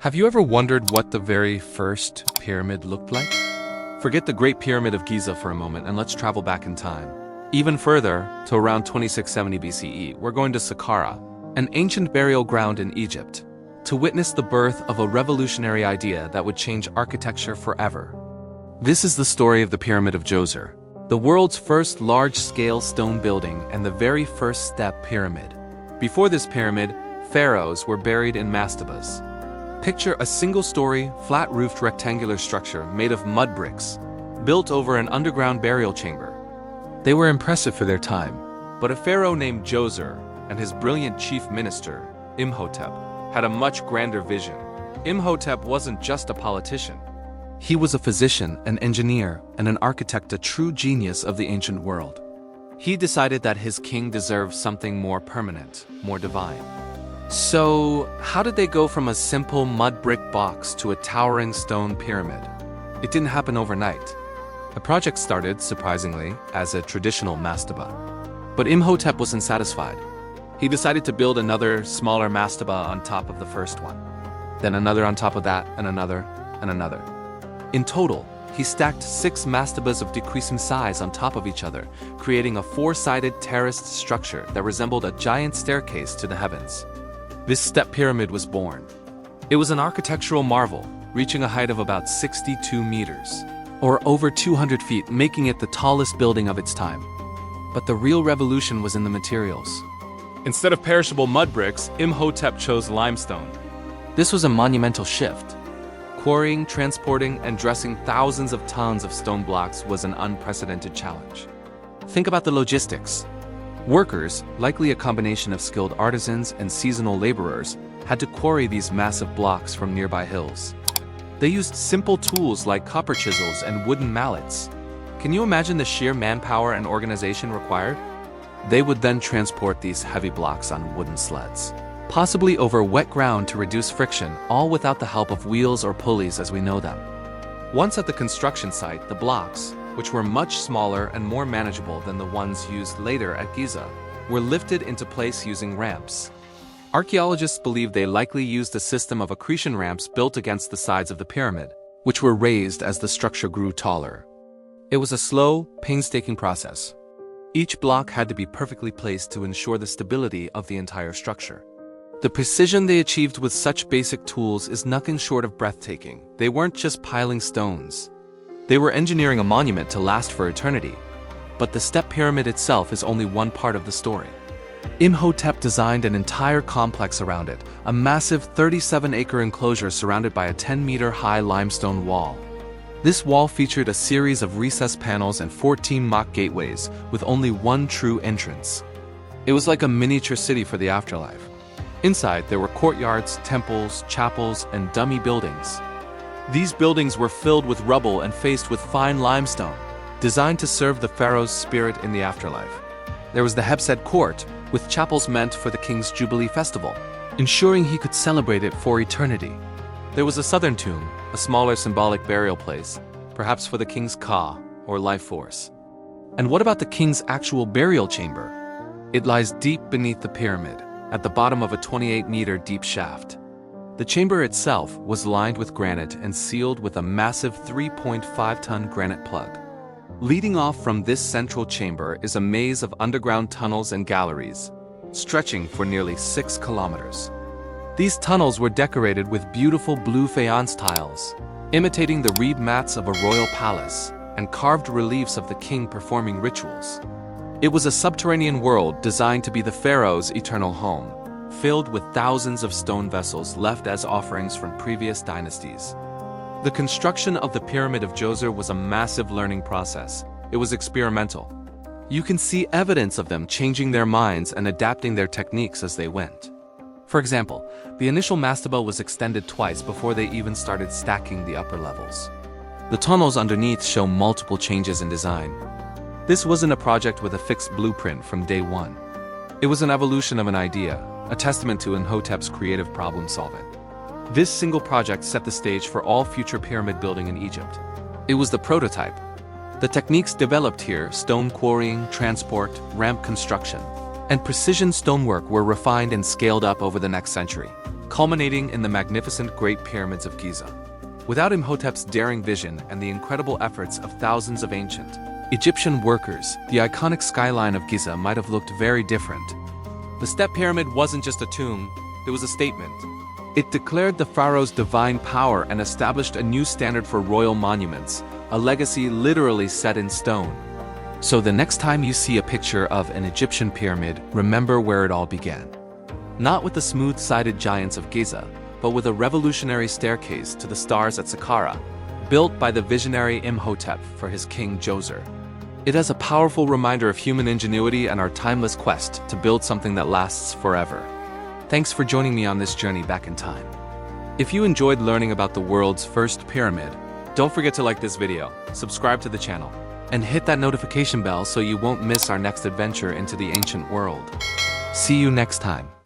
Have you ever wondered what the very first pyramid looked like? Forget the Great Pyramid of Giza for a moment and let's travel back in time. Even further, to around 2670 BCE, we're going to Saqqara, an ancient burial ground in Egypt, to witness the birth of a revolutionary idea that would change architecture forever. This is the story of the Pyramid of Djoser, the world's first large-scale stone building and the very first step pyramid. Before this pyramid, pharaohs were buried in mastabas. Picture a single-story, flat-roofed rectangular structure made of mud bricks, built over an underground burial chamber. They were impressive for their time, but a pharaoh named Djoser and his brilliant chief minister, Imhotep, had a much grander vision. Imhotep wasn't just a politician. He was a physician, an engineer, and an architect, a true genius of the ancient world. He decided that his king deserved something more permanent, more divine. So, how did they go from a simple mud brick box to a towering stone pyramid? It didn't happen overnight. The project started, surprisingly, as a traditional mastaba. But Imhotep wasn't satisfied. He decided to build another, smaller mastaba on top of the first one. Then another on top of that, and another, and another. In total, he stacked 6 mastabas of decreasing size on top of each other, creating a 4-sided terraced structure that resembled a giant staircase to the heavens. This step pyramid was born. It was an architectural marvel, reaching a height of about 62 meters, or over 200 feet, making it the tallest building of its time. But the real revolution was in the materials. Instead of perishable mud bricks, Imhotep chose limestone. This was a monumental shift. Quarrying, transporting, and dressing thousands of tons of stone blocks was an unprecedented challenge. Think about the logistics. Workers, likely a combination of skilled artisans and seasonal laborers, had to quarry these massive blocks from nearby hills. They used simple tools like copper chisels and wooden mallets. Can you imagine the sheer manpower and organization required? They would then transport these heavy blocks on wooden sleds, possibly over wet ground to reduce friction, all without the help of wheels or pulleys as we know them. Once at the construction site, the blocks, which were much smaller and more manageable than the ones used later at Giza, were lifted into place using ramps. Archaeologists believe they likely used a system of accretion ramps built against the sides of the pyramid, which were raised as the structure grew taller. It was a slow, painstaking process. Each block had to be perfectly placed to ensure the stability of the entire structure. The precision they achieved with such basic tools is nothing short of breathtaking. They weren't just piling stones. They were engineering a monument to last for eternity. But the step pyramid itself is only one part of the story. Imhotep designed an entire complex around it, a massive 37-acre enclosure surrounded by a 10-meter-high limestone wall. This wall featured a series of recessed panels and 14 mock gateways, with only one true entrance. It was like a miniature city for the afterlife. Inside, there were courtyards, temples, chapels, and dummy buildings. These buildings were filled with rubble and faced with fine limestone, designed to serve the pharaoh's spirit in the afterlife. There was the Hebsed court, with chapels meant for the king's Jubilee festival, ensuring he could celebrate it for eternity. There was a southern tomb, a smaller symbolic burial place, perhaps for the king's Ka, or life force. And what about the king's actual burial chamber? It lies deep beneath the pyramid, at the bottom of a 28-meter deep shaft. The chamber itself was lined with granite and sealed with a massive 3.5-ton granite plug. Leading off from this central chamber is a maze of underground tunnels and galleries, stretching for nearly 6 kilometers. These tunnels were decorated with beautiful blue faience tiles, imitating the reed mats of a royal palace, and carved reliefs of the king performing rituals. It was a subterranean world designed to be the pharaoh's eternal home, filled with thousands of stone vessels left as offerings from previous dynasties. The construction of the Pyramid of Djoser was a massive learning process. It was experimental. You can see evidence of them changing their minds and adapting their techniques as they went. For example, the initial mastaba was extended twice before they even started stacking the upper levels. The tunnels underneath show multiple changes in design. This wasn't a project with a fixed blueprint from day one. It was an evolution of an idea, a testament to Imhotep's creative problem-solving. This single project set the stage for all future pyramid building in Egypt. It was the prototype. The techniques developed here, stone quarrying, transport, ramp construction, and precision stonework were refined and scaled up over the next century. culminating in the magnificent Great Pyramids of Giza. Without Imhotep's daring vision and the incredible efforts of thousands of ancient Egyptian workers, the iconic skyline of Giza might have looked very different. The Step Pyramid wasn't just a tomb, it was a statement. It declared the pharaoh's divine power and established a new standard for royal monuments, a legacy literally set in stone. So the next time you see a picture of an Egyptian pyramid, remember where it all began. Not with the smooth-sided giants of Giza, but with a revolutionary staircase to the stars at Saqqara, built by the visionary Imhotep for his king Djoser. It is a powerful reminder of human ingenuity and our timeless quest to build something that lasts forever. Thanks for joining me on this journey back in time. If you enjoyed learning about the world's first pyramid, don't forget to like this video, subscribe to the channel, and hit that notification bell so you won't miss our next adventure into the ancient world. See you next time.